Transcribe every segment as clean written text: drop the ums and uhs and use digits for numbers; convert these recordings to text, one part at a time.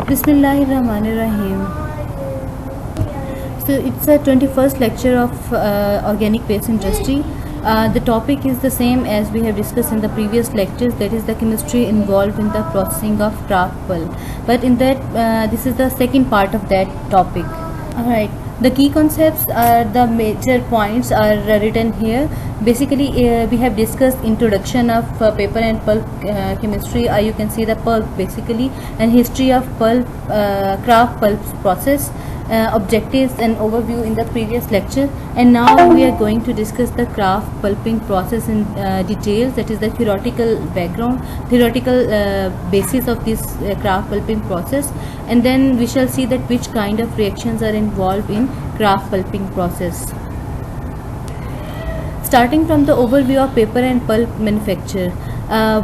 Bismillahirrahmanirrahim. So it's a 21st lecture of organic waste industry. The topic is the same as we have discussed in the previous lectures, that is the chemistry involved in the processing of kraft pulp. But in that, this is the second part of that topic. Alright, the key concepts are the major points are written here. Basically, we have discussed introduction of paper and pulp chemistry. You can see the pulp basically, and history of pulp, kraft pulp process, objectives and overview in the previous lecture. And now we are going to discuss the kraft pulping process in details, that is the theoretical background, theoretical basis of this kraft pulping process, and then we shall see that which kind of reactions are involved in kraft pulping process. Starting from the overview of paper and pulp manufacture,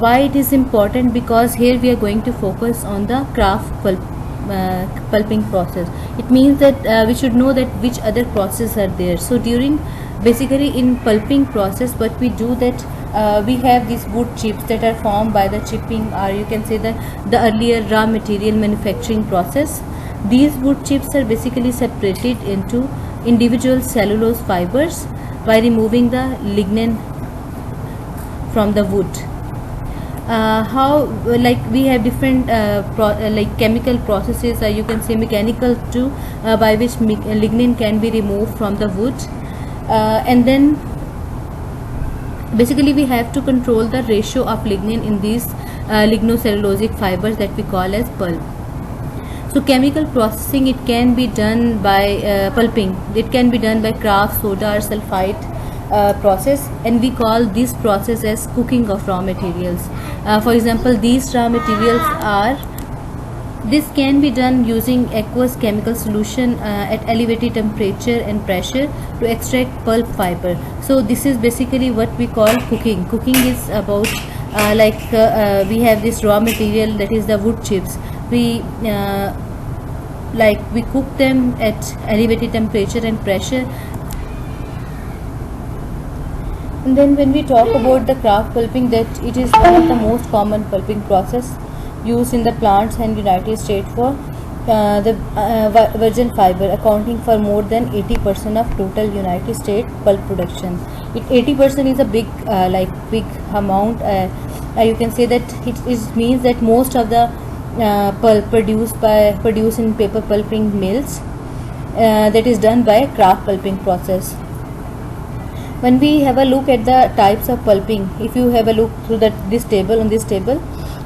why it is important, because here we are going to focus on the kraft pulping process. It means that we should know that which other processes are there. So during basically in pulping process, what we do that we have these wood chips that are formed by the chipping, or you can say the earlier raw material manufacturing process. These wood chips are basically separated into individual cellulose fibers by removing the lignin from the wood. How like we have different like chemical processes, or you can say mechanical too, by which lignin can be removed from the wood, and then basically we have to control the ratio of lignin in these lignocellulosic fibers that we call as pulp. So chemical processing, it can be done by pulping. It can be done by kraft, soda or sulfite process, and we call this process as cooking of raw materials. For example, these raw materials are, this can be done using aqueous chemical solution at elevated temperature and pressure to extract pulp fiber. So this is basically what we call cooking. Cooking is about we have this raw material, that is the wood chips. We we cook them at elevated temperature and pressure. And then when we talk about the kraft pulping, that it is one of the most common pulping process used in the plants and United States for the virgin fiber, accounting for more than 80% of total United States pulp production. 80% is a big big amount. You can say that it means that most of the pulp produced in paper pulping mills, that is done by kraft pulping process. When we have a look at the types of pulping, if you have a look through this table,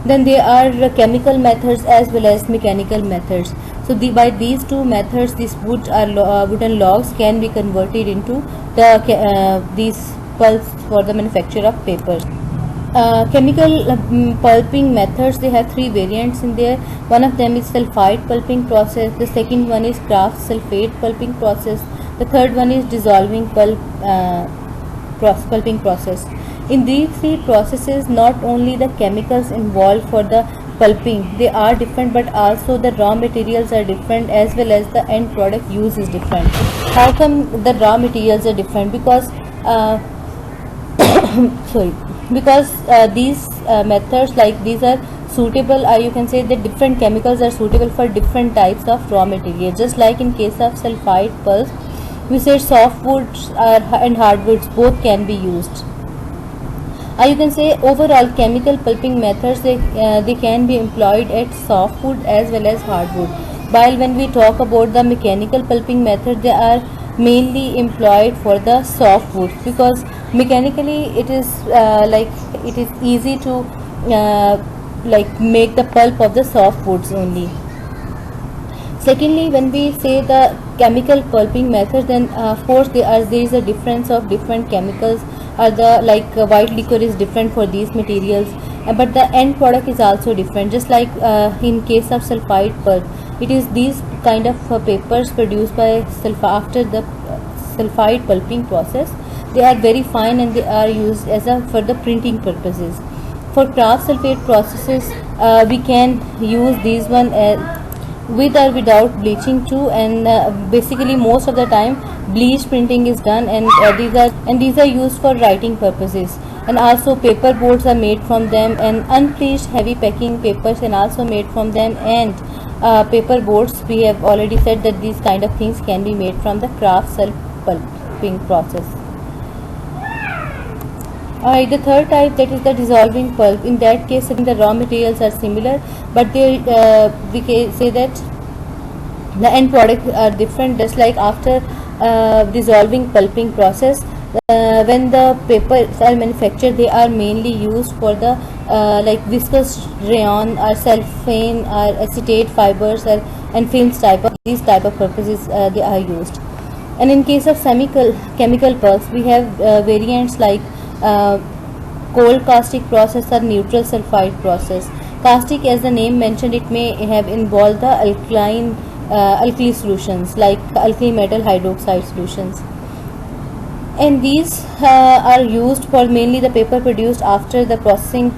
then there are chemical methods as well as mechanical methods. So by these two methods, these wooden logs can be converted into these pulps for the manufacture of paper. Chemical pulping methods, they have three variants in there. One of them is sulfite pulping process, the second one is kraft sulfate pulping process, the third one is dissolving pulp pulping process. In these three processes, not only the chemicals involved for the pulping, they are different, but also the raw materials are different, as well as the end product use is different. How come the raw materials are different? Because these methods, like these are suitable, you can say that different chemicals are suitable for different types of raw material. Just like in case of sulfite pulp, we said softwoods and hardwoods both can be used. You can say overall chemical pulping methods, they can be employed at softwood as well as hardwood. While when we talk about the mechanical pulping method, they are mainly employed for the softwood, because mechanically it is it is easy to make the pulp of the softwoods only. Secondly, when we say the chemical pulping method, then of course there is a difference of different chemicals. White liquor is different for these materials, but the end product is also different. Just like in case of sulfite pulp, it is these kind of papers produced by after the sulfite pulping process. They are very fine and they are used for the printing purposes. For kraft sulfate processes, we can use these one with or without bleaching too, and basically most of the time bleach printing is done, and these are used for writing purposes. And also paper boards are made from them, and unbleached heavy packing papers can also made from them, and paper boards. We have already said that these kind of things can be made from the kraft self pulping process. Alright, the third type, that is the dissolving pulp. In that case, the raw materials are similar, but they we can say that the end products are different. Just like after dissolving pulping process, when the papers are manufactured, they are mainly used for the like viscous rayon or cellophane or acetate fibers or and films type of these type of purposes they are used. And in case of chemical pulps, we have variants like cold caustic process or neutral sulfide process. Caustic, as the name mentioned, it may have involved the alkali solutions like alkali metal hydroxide solutions, and these are used for mainly the paper produced after the processing,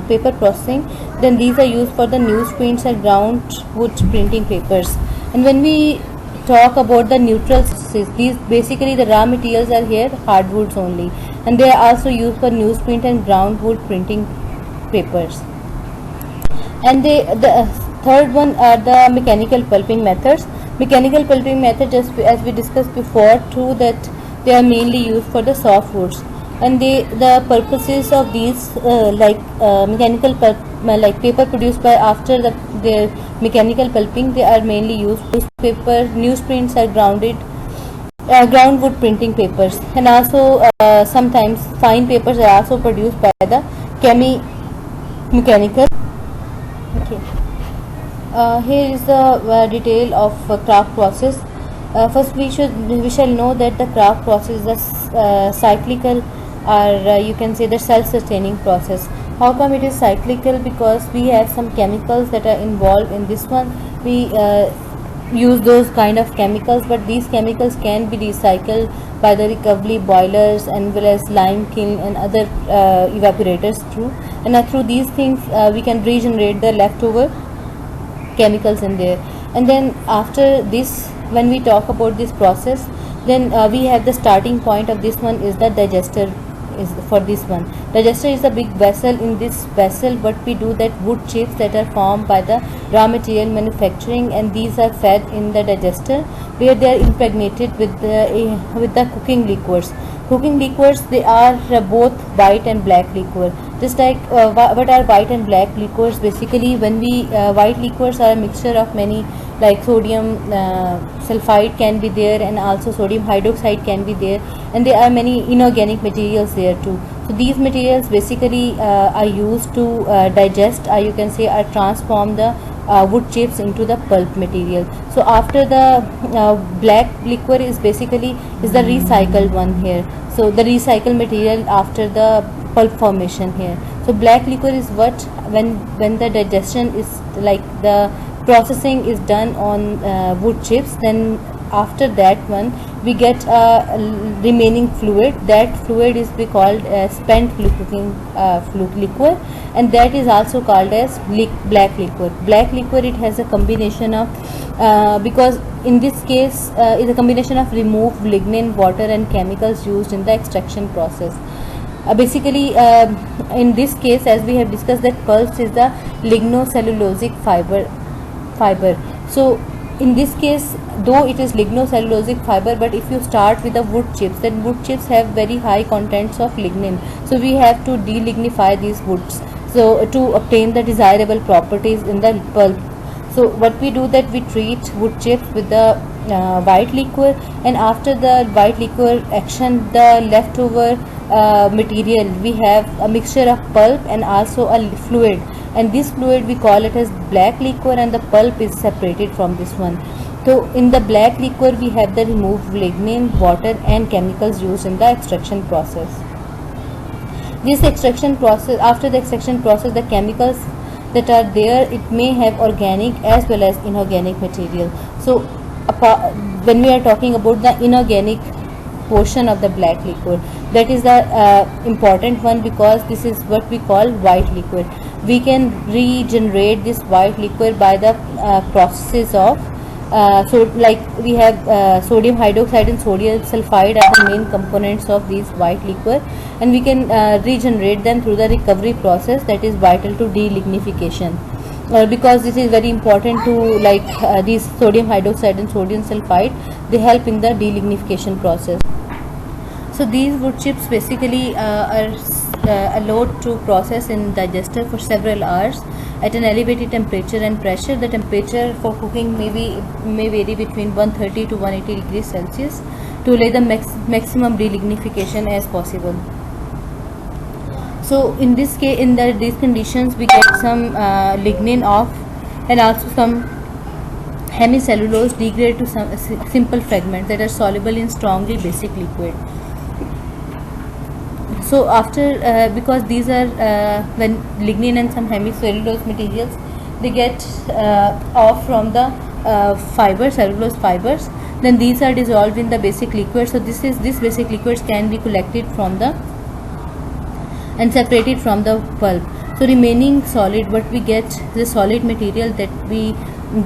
paper processing. Then these are used for the newsprints and ground wood printing papers. And when we talk about the neutral sources, these basically the raw materials are here hardwoods only, and they are also used for newsprint and ground wood printing papers. And the third one are the mechanical pulping methods. Mechanical pulping method, just as we discussed before too, that they are mainly used for the softwoods, and the purposes of these mechanical pulp, like paper produced by after their mechanical pulping, they are mainly used newspaper, newsprints are ground wood printing papers, and also sometimes fine papers are also produced by the mechanical. Okay. Here is the detail of craft process. First, we shall know that the craft process is a cyclical, or you can say the self-sustaining process. How come it is cyclical? Because we have some chemicals that are involved in this one. We use those kind of chemicals, but these chemicals can be recycled by the recovery boilers and well as lime kiln and other evaporators through. And through these things, we can regenerate the leftover chemicals in there. And then after this, when we talk about this process, then we have the starting point of this one is the digester. Is for this one, digester is a big vessel. In this vessel, what we do, that wood chips that are formed by the raw material manufacturing, and these are fed in the digester, where they are impregnated with the cooking liquors. Cooking liquors, they are both white and black liquor. Just like what are white and black liquors? Basically, when we white liquors are a mixture of many, like sodium sulfide can be there, and also sodium hydroxide can be there, and there are many inorganic materials there too. So these materials basically are used to digest, or you can say are transform the wood chips into the pulp material. So after the black liquor is basically is the recycled one here. So the recycled material after the pulp formation here. So black liquor is what, when the digestion is like the processing is done on wood chips, then after that one we get a remaining fluid. That fluid is be called spent cooking liquor, and that is also called as black liquor. Black liquor, it has a combination of because in this case is a combination of removed lignin, water and chemicals used in the extraction process. Basically in this case, as we have discussed, that pulps is the lignocellulosic fiber. So in this case, though it is lignocellulosic fiber, but if you start with the wood chips, then wood chips have very high contents of lignin, so we have to delignify these woods, so to obtain the desirable properties in the pulp. So what we do, that we treat wood chips with the white liquor, and after the white liquor action, the leftover material, we have a mixture of pulp and also a fluid, and this fluid we call it as black liquor, and the pulp is separated from this one. So in the black liquor, we have the removed lignin, water and chemicals used in the extraction process. This extraction process, after the extraction process, the chemicals that are there, it may have organic as well as inorganic material. So when we are talking about the inorganic portion of the black liquor, that is the important one, because this is what we call white liquor. We can regenerate this white liquor by the processes of so like we have sodium hydroxide and sodium sulfide are the main components of these white liquor, and we can regenerate them through the recovery process, that is vital to delignification. because this is very important to these sodium hydroxide and sodium sulfide. They help in the delignification process. So these wood chips basically are allowed to process in digester for several hours at an elevated temperature and pressure. The temperature for cooking may vary between 130 to 180 degrees Celsius to allow the maximum delignification as possible. So in this case, in these conditions, we get some lignin off, and also some hemicellulose degrade to some simple fragments that are soluble in strongly basic liquid. So after because these are when lignin and some hemicellulose materials, they get off from the cellulose fibers, then these are dissolved in the basic liquid. So this basic liquids can be collected from the and separated from the pulp. So remaining solid, what we get, the solid material that we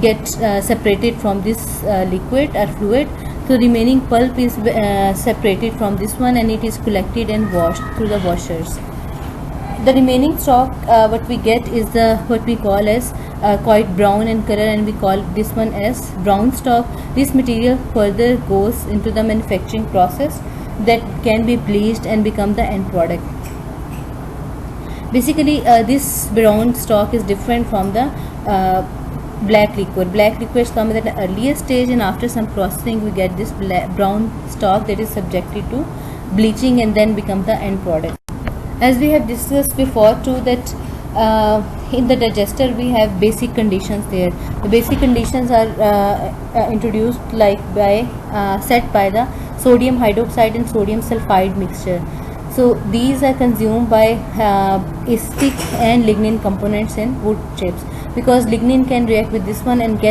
get separated from this liquid or fluid. So remaining pulp is separated from this one, and it is collected and washed through the washers. The remaining stock, what we get is what we call as quite brown in color, and we call this one as brown stock. This material further goes into the manufacturing process that can be bleached and become the end product. Basically, this brown stock is different from the black liquid. Black liquids come at an earlier stage, and after some processing we get this brown stock that is subjected to bleaching and then become the end product. As we have discussed before too, that in the digester we have basic conditions there. The basic conditions are introduced set by the sodium hydroxide and sodium sulfide mixture. So these are consumed by acetic and lignin components in wood chips, because lignin can react with this one and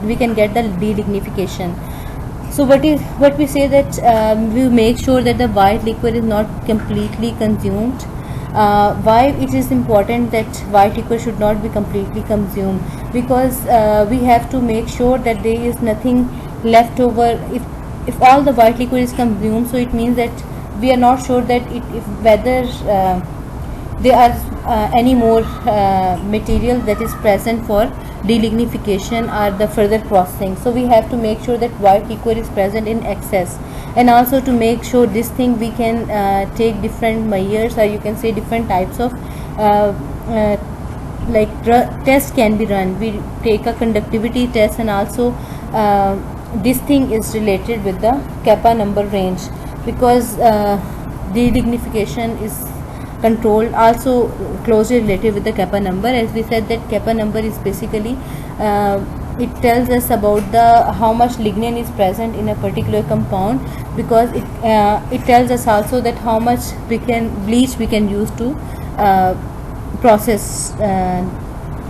we can get the delignification. So what we say that we make sure that the white liquid is not completely consumed. Why it is important that white liquid should not be completely consumed? Because we have to make sure that there is nothing left over. If all the white liquid is consumed, so it means that we are not sure that whether there are any more material that is present for delignification or the further processing. So we have to make sure that white liquid is present in excess, and also to make sure this thing we can take different measures, or you can say different types of tests can be run. We take a conductivity test, and also this thing is related with the kappa number range, because delignification is controlled also closely related with the kappa number. As we said, that kappa number is basically it tells us about how much lignin is present in a particular compound, because it tells us also that how much bleach we can use to process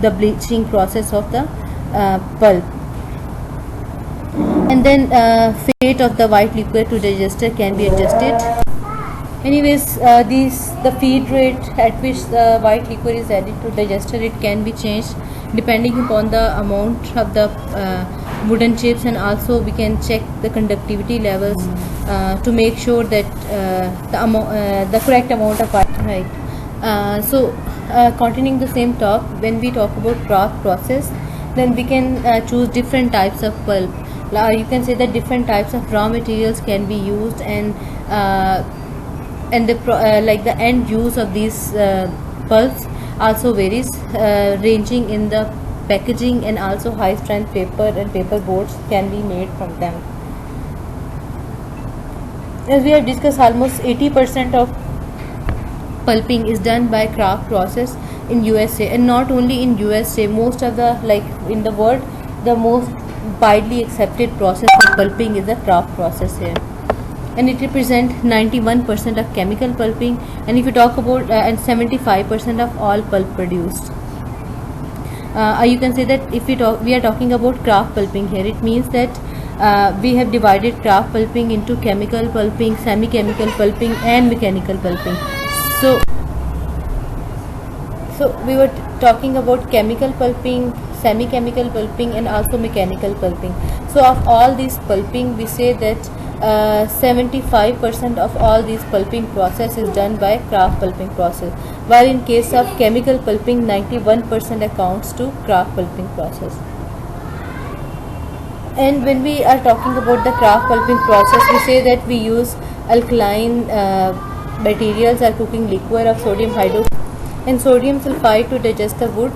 the bleaching process of the pulp. And then fate of the white liquid to digester can be adjusted. Anyways, the feed rate at which the white liquid is added to digester, it can be changed depending upon the amount of the wooden chips, and also we can check the conductivity levels to make sure that the correct amount of white. Right. So continuing the same talk, when we talk about craft process, then we can choose different types of pulp. You can say that different types of raw materials can be used, and the end use of these pulps also varies, ranging in the packaging, and also high strength paper and paper boards can be made from them. As we have discussed, almost 80% of pulping is done by craft process in USA, and not only in USA, most of the in the world, the most widely accepted process of pulping is the craft process here, and it represents 91% of chemical pulping, and if you talk about and 75% of all pulp produced. You can say that if we are talking about craft pulping here, it means that we have divided craft pulping into chemical pulping, semi-chemical pulping, and mechanical pulping. So we were talking about chemical pulping, semi-chemical pulping, and also mechanical pulping. So of all these pulping, we say that 75% of all these pulping process is done by craft pulping process, while in case of chemical pulping 91% accounts to kraft pulping process. And when we are talking about the kraft pulping process, we say that we use alkaline materials or cooking liquor of sodium hydroxide and sodium sulfide to digest the wood.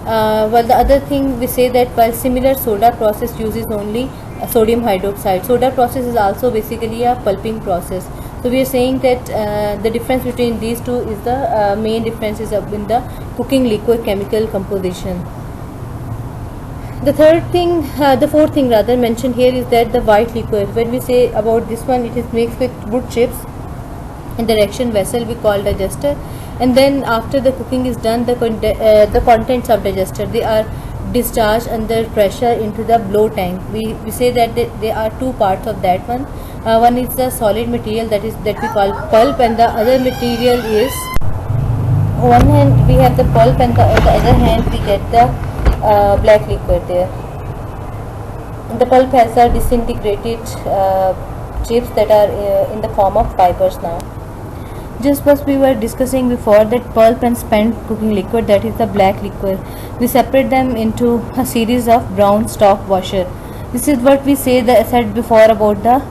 While the other thing we say that while similar soda process uses only sodium hydroxide, soda process is also basically a pulping process. So we are saying that the difference between these two is the main difference is in the cooking liquor chemical composition. The fourth thing rather mentioned here is that the white liquor. When we say about this one, it is mixed with wood chips in the reaction vessel we call digester, and then after the cooking is done, the contents of digester, they are discharged under pressure into the blow tank. We say that there are two parts of that one. One is the solid material that we call pulp, and the other material is, one hand we have the pulp and on the other hand we get the black liquor there. The pulp has a disintegrated chips that are in the form of fibers now. Just as we were discussing before, that pulp and spent cooking liquid, that is the black liquor, we separate them into a series of brown stock washer. This is what we said before about the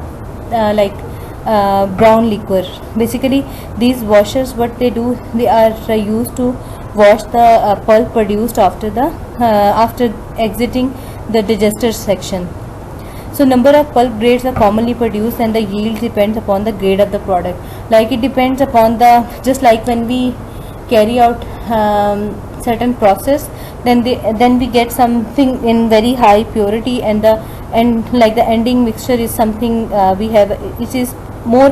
brown liquor. Basically these washers, what they do, they are used to wash the pulp produced after exiting the digester section. So number of pulp grades are commonly produced and the yield depends upon the grade of the product. Like it depends upon just like when we carry out certain process, then we get something in very high purity, and the ending mixture is something we have, it is more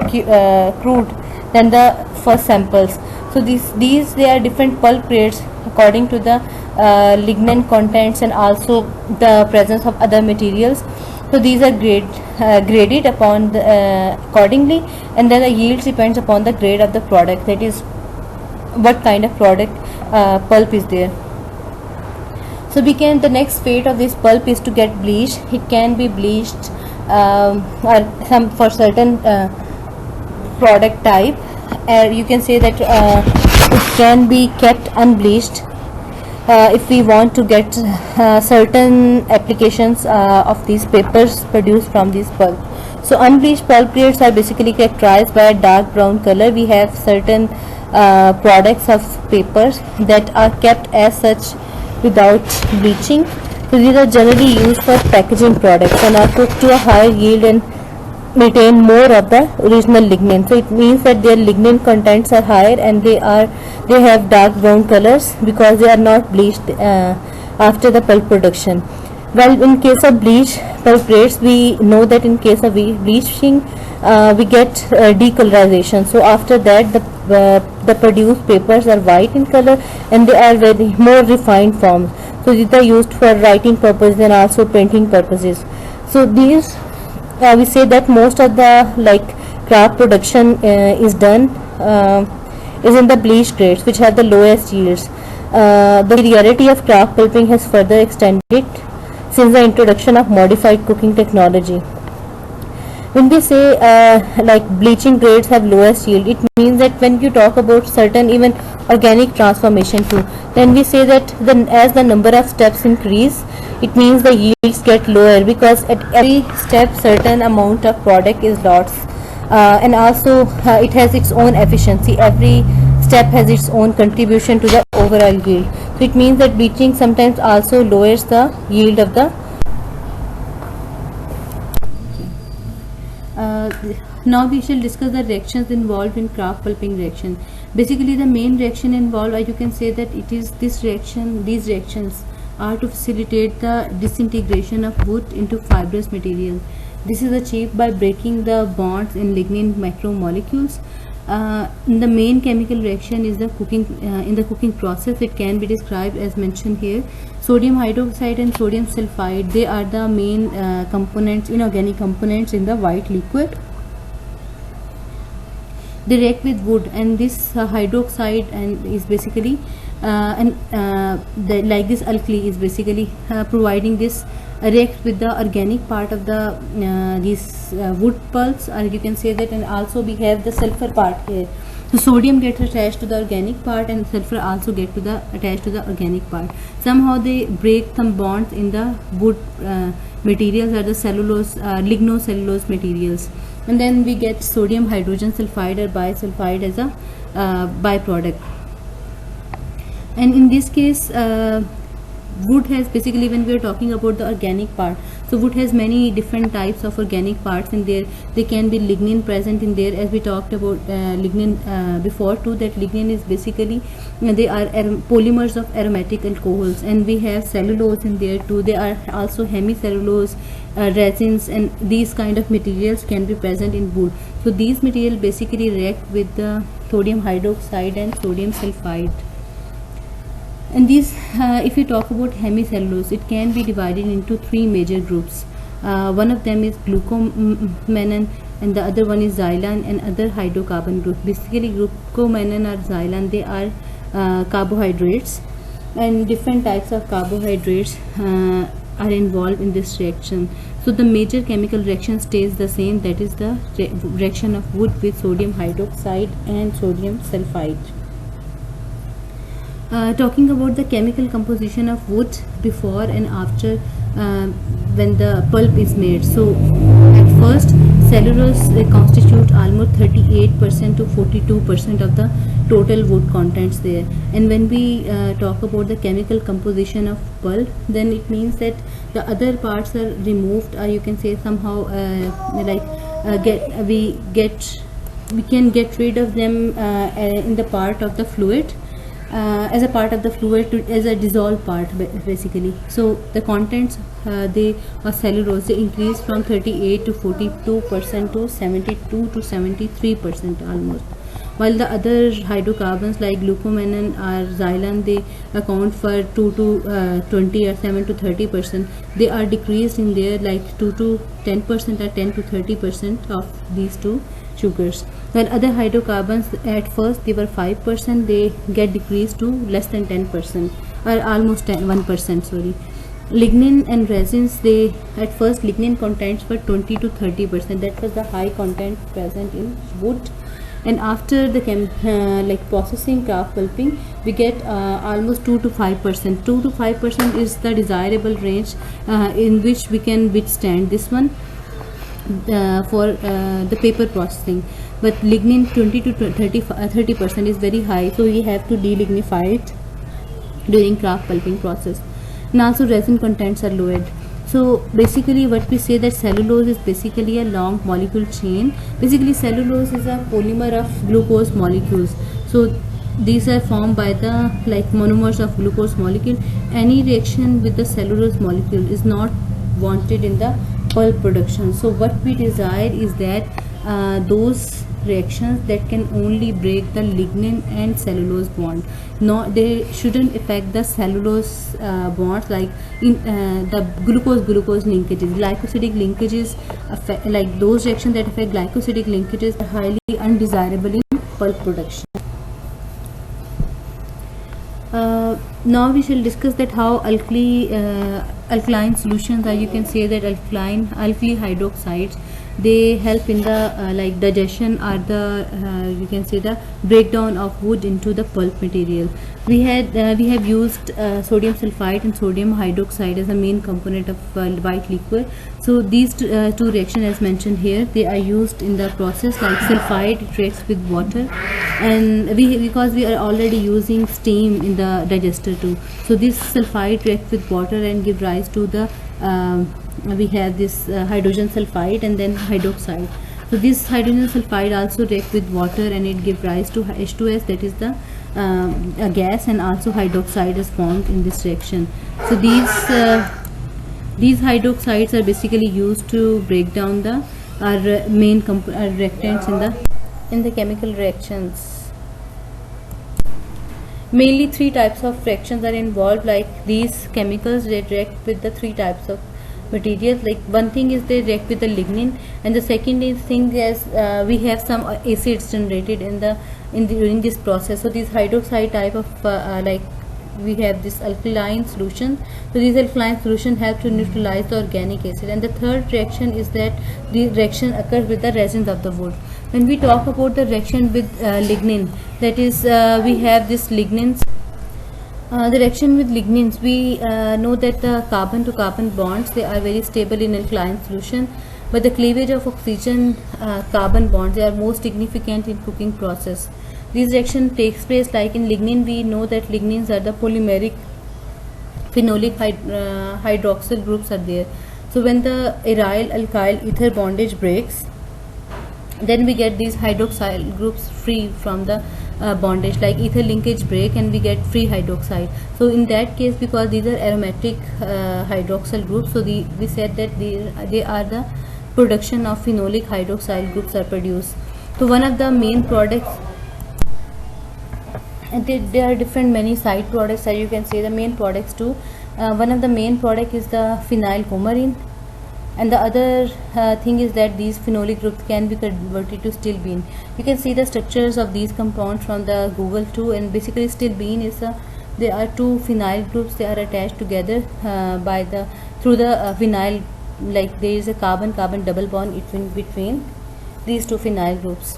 crude than the first samples. So these they are different pulp grades according to the lignin contents and also the presence of other materials. So these are graded upon accordingly, and then the yields depends upon the grade of the product, that is what kind of product pulp is there. So the next phase of this pulp is to get bleached. It can be bleached for certain product type. You can say that it can be kept unbleached if we want to get certain applications of these papers produced from this pulp. So unbleached pulp grades are basically characterized by a dark brown color. We have certain products of papers that are kept as such without bleaching. So these are generally used for packaging products and are cooked to a higher yield and retain more of the original lignin. So it means that their lignin contents are higher and they have dark brown colors because they are not bleached after the pulp production. Well, in case of bleached pulp grades, we know that in case of bleaching we get decolorization. So after that the produced papers are white in color and they are very more refined forms. So these are used for writing purposes and also printing purposes. So these we say that most of the kraft production is done is in the bleached grades, which have the lowest yields. The rarity of kraft pulping has further extended since the introduction of modified cooking technology. When we say bleaching grades have lowest yield, it means that when you talk about certain even organic transformation too, then we say that as the number of steps increase, it means the yields get lower, because at every step certain amount of product is lost, and also it has its own efficiency. Every step has its own contribution to the overall yield. So it means that bleaching sometimes also lowers the yield of the now we shall discuss the reactions involved in kraft pulping reaction. Basically the main reaction involved, you can say that it is these reactions are to facilitate the disintegration of wood into fibrous material. This is achieved by breaking the bonds in lignin macromolecules. The main chemical reaction is the cooking. In the cooking process, it can be described as mentioned here. Sodium hydroxide and sodium sulfide, they are the main inorganic components in the white liquid. They react with wood, and this hydroxide and is basically like this alkali is basically providing this react with the organic part of the these wood pulps, or you can say that, and also we have the sulfur part here. So sodium gets attached to the organic part and sulfur also get attached to the organic part. Somehow they break some bonds in the wood materials or the cellulose, lignocellulose materials, and then we get sodium hydrogen sulfide or bisulfide as a byproduct. And in this case, wood has basically, when we are talking about the organic part, so wood has many different types of organic parts in there. There can be lignin present in there, as we talked about lignin before too, that lignin is basically they are polymers of aromatic alcohols, and we have cellulose in there too. There are also hemicellulose, resins, and these kind of materials can be present in wood. So these materials basically react with the sodium hydroxide and sodium sulfide. And these, if you talk about hemicellulose, it can be divided into three major groups. One of them is glucomannan, and the other one is xylan, and other hydrocarbon group. Basically, glucomannan or xylan, they are carbohydrates, and different types of carbohydrates are involved in this reaction. So the major chemical reaction stays the same, that is the reaction of wood with sodium hydroxide and sodium sulfide. Talking about the chemical composition of wood before and after when the pulp is made. So at first, cellulose constitute almost 38% to 42% of the total wood contents there. And when we talk about the chemical composition of pulp, then it means that the other parts are removed, or you can say somehow we can get rid of them in the part of the fluid. As a part of the fluid, as a dissolved part basically. So the contents they are cellulose, they increase from 38 to 42% to 72 to 73% almost, while the other hydrocarbons like glucomannan or xylan, they account for 2 to 20 or 7 to 30%. They are decreased in there like 2 to 10% or 10 to 30% of these two sugars. While other hydrocarbons, at first they were 5%, they get decreased to less than 10% or almost 1%. Sorry. Lignin and resins, they at first lignin contents were 20 to 30%. That was the high content present in wood. And after the processing, craft pulping, we get almost 2 to 5%. 2 to 5% is the desirable range in which we can withstand this one for the paper processing. But lignin 20 to 30% is very high, so we have to delignify it during craft pulping process. And also resin contents are lowered. So basically what we say, that cellulose is basically a long molecule chain. Basically cellulose is a polymer of glucose molecules. So these are formed by the monomers of glucose molecule. Any reaction with the cellulose molecule is not wanted in the pulp production. So what we desire is that those reactions that can only break the lignin and cellulose bond. No, they shouldn't affect the cellulose bonds, like in the glucose linkages. Glycosidic linkages affect, like those reactions that affect glycosidic linkages are highly undesirable in pulp production. Now we shall discuss that how alkaline solutions, or you can say that alkali hydroxides, they help in the digestion or the you can say the breakdown of wood into the pulp material. We have used sodium sulfide and sodium hydroxide as a main component of white liquor. So these two reactions, as mentioned here, they are used in the process. Like sulfide reacts with water, and because we are already using steam in the digester too, so this sulfide reacts with water and give rise to the we have this hydrogen sulfide and then hydroxide. So this hydrogen sulfide also reacts with water and it gives rise to H2S, that is the a gas, and also hydroxide is formed in this reaction. So these hydroxides are basically used to break down the main reactants in the chemical reactions. Mainly three types of reactions are involved, like these chemicals that react with the three types of materials. Like one thing is they react with the lignin, and the second thing is we have some acids generated during this process. So this hydroxide type of we have this alkaline solution. So these alkaline solution help to neutralize the organic acid. And the third reaction is that the reaction occurs with the resins of the wood. When we talk about the reaction with lignin, that is, we have this lignins. The reaction with lignins, we know that the carbon to carbon bonds, they are very stable in alkaline solution, but the cleavage of oxygen carbon bonds, they are most significant in cooking process. This reaction takes place like in lignin. We know that lignins are the polymeric phenolic hydroxyl groups are there. So when the aryl alkyl ether bondage breaks, then we get these hydroxyl groups free from the bondage, like ether linkage break and we get free hydroxide. So in that case, because these are aromatic hydroxyl groups, so we said that they are the production of phenolic hydroxyl groups are produced. So one of the main products, and there are different many side products, as you can say the main products too. One of the main product is the phenylcoumarin, and the other thing is that these phenolic groups can be converted to stilbene. You can see the structures of these compounds from the Google too, and basically stilbene is there are two phenyl groups, they are attached together through the phenyl, like there is a carbon-carbon double bond between these two phenyl groups.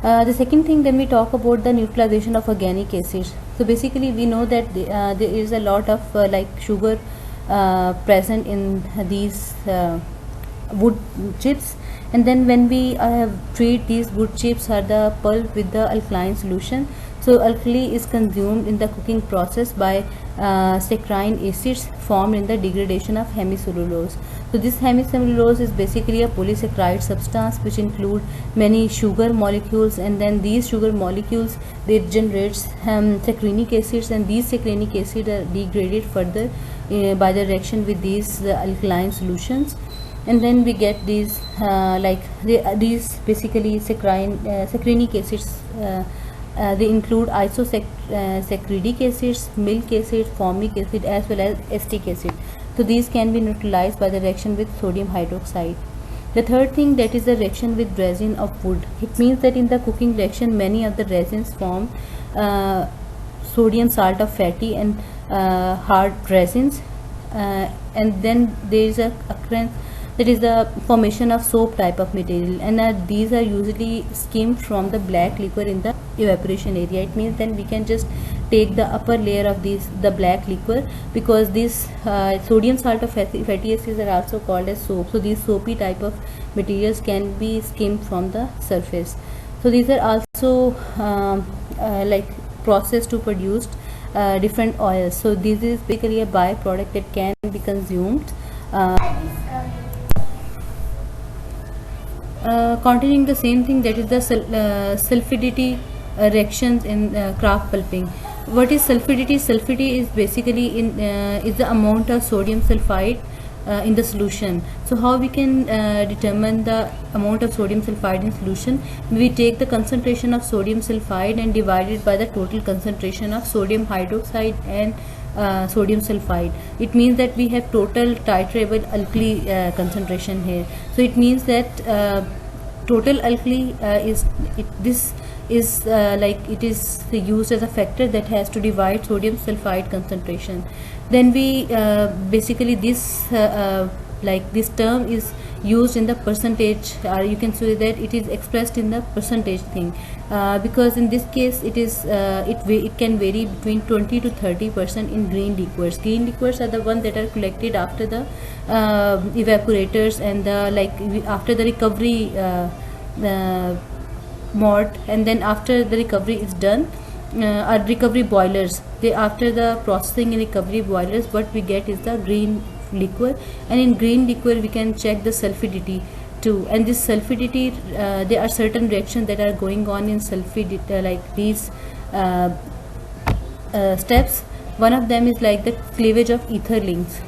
The second thing, then we talk about the neutralization of organic acids. So basically we know that there is a lot of like sugar present in these wood chips, and then when we treat these wood chips or the pulp with the alkaline solution, so alkali is consumed in the cooking process by saccharine acids formed in the degradation of hemicellulose. So this hemicellulose is basically a polysaccharide substance which include many sugar molecules, and then these sugar molecules, they generates saccharic acids, and these saccharic acids are degraded further by the reaction with these alkaline solutions, and then we get these these basically saccharic acids. They include isosaccharidic acids, milk acid, formic acid, as well as acetic acid. So these can be neutralized by the reaction with sodium hydroxide. The third thing, that is the reaction with resin of wood. It means that in the cooking reaction, many of the resins form sodium salt of fatty and hard resins, and then there is a occurrence, that is the formation of soap type of material, and these are usually skimmed from the black liquor in the evaporation area. It means then we can just take the upper layer of the black liquor, because this sodium salt of fatty acids are also called as soap. So these soapy type of materials can be skimmed from the surface. So these are also like processed to produce different oils. So this is basically a byproduct that can be consumed containing the same thing, that is the sulfidity reactions in kraft pulping. What is sulfidity? Sulfidity is basically is the amount of sodium sulfide in the solution. So how we can determine the amount of sodium sulfide in solution? We take the concentration of sodium sulfide and divide it by the total concentration of sodium hydroxide and sodium sulfide. It means that we have total titrable alkali concentration here. So it means that total alkali this is like it is used as a factor that has to divide sodium sulfide concentration. Then we basically this like this term is used in the percentage, or you can say that it is expressed in the percentage thing, because in this case it is it can vary between 20 to 30% in green liquors. Green liquors are the ones that are collected after the evaporators and the after the recovery mort, and then after the recovery is done, our recovery boilers, they after the processing and recovery boilers, what we get is the green liquor, and in green liquor we can check the sulfidity too. And this sulfidity, there are certain reactions that are going on in sulfidity, like these steps. One of them is like the cleavage of ether links.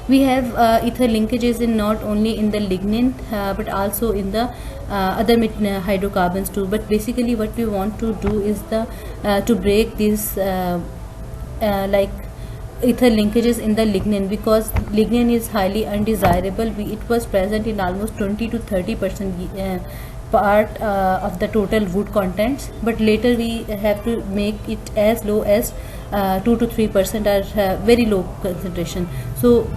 We have ether linkages in not only in the lignin but also in the other hydrocarbons too. But basically what we want to do is to break these like ether linkages in the lignin, because lignin is highly undesirable. It was present in almost 20 to 30% part of the total wood contents, but later we have to make it as low as 2 to 3% are very low concentration. So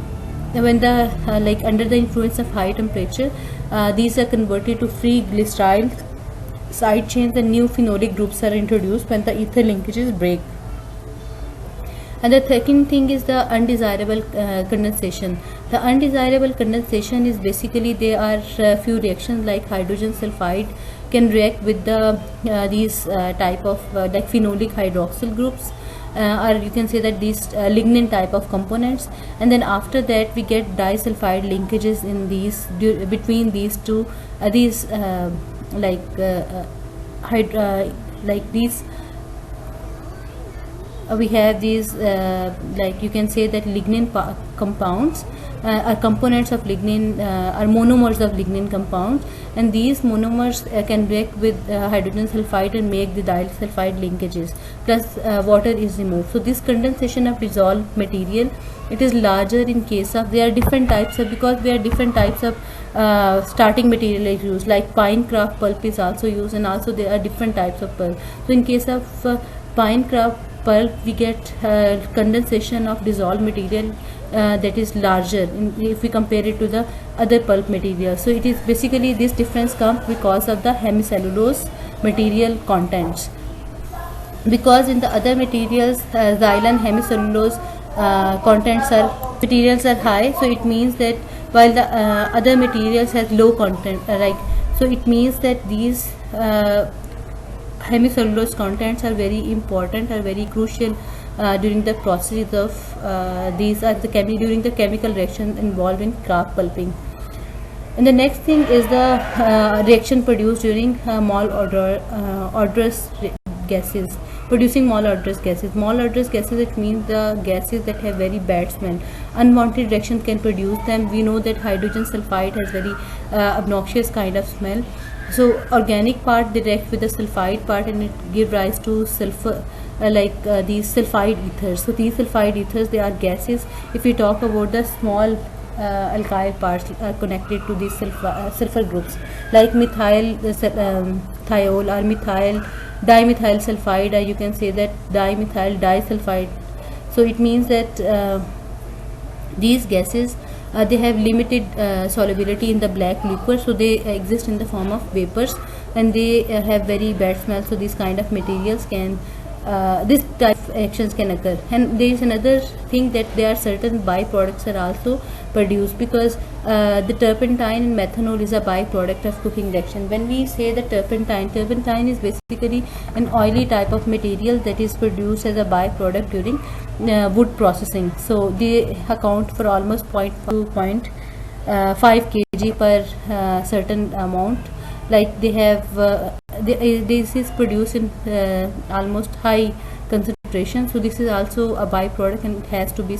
when the like under the influence of high temperature, these are converted to free glycerol side chains and new phenolic groups are introduced when the ether linkages break. And the second thing is the undesirable condensation. The undesirable condensation is basically there are few reactions like hydrogen sulfide can react with the these type of like phenolic hydroxyl groups, or you can say that these lignin type of components, and then after that we get disulfide linkages in these between these two these like these we have these like you can say that lignin compounds are components of lignin are monomers of lignin compounds, and these monomers can react with hydrogen sulfide and make the disulfide linkages, plus water is removed. So this condensation of dissolved material, it is larger in case of there are different types of, because there are different types of starting material is used, like pine kraft pulp is also used, and also there are different types of pulp. So in case of pine kraft pulp we get condensation of dissolved material that is larger if we compare it to the other pulp material. So it is basically this difference comes because of the hemicellulose material contents, because in the other materials xylene hemicellulose contents are materials are high, so it means that while the other materials has low content so it means that these hemicellulose contents are very important, are very crucial during the process of these are the during the chemical reaction involved in kraft pulping. And the next thing is the reaction produced during odorous gases, producing malodorous gases. Malodorous gases, it means the gases that have very bad smell. Unwanted reactions can produce them. We know that hydrogen sulfide has very obnoxious kind of smell. So organic part they react with the sulfide part and it give rise to sulfur these sulfide ethers. So these sulfide ethers, they are gases. If we talk about the small alkyl parts are connected to these sulfur groups like methyl thiol or methyl dimethyl sulfide, or you can say that dimethyl disulfide. So it means that these gases they have limited solubility in the black liquid, so they exist in the form of vapors and they have very bad smell. So these kind of materials can this type of actions can occur. And there is another thing that there are certain byproducts are also produced, because the turpentine and methanol is a byproduct of cooking reaction. When we say the turpentine is basically an oily type of material that is produced as a byproduct during wood processing. So they account for almost 0.5 kg per certain amount. Like they have this is produced in almost high concentration, so this is also a byproduct and it has to be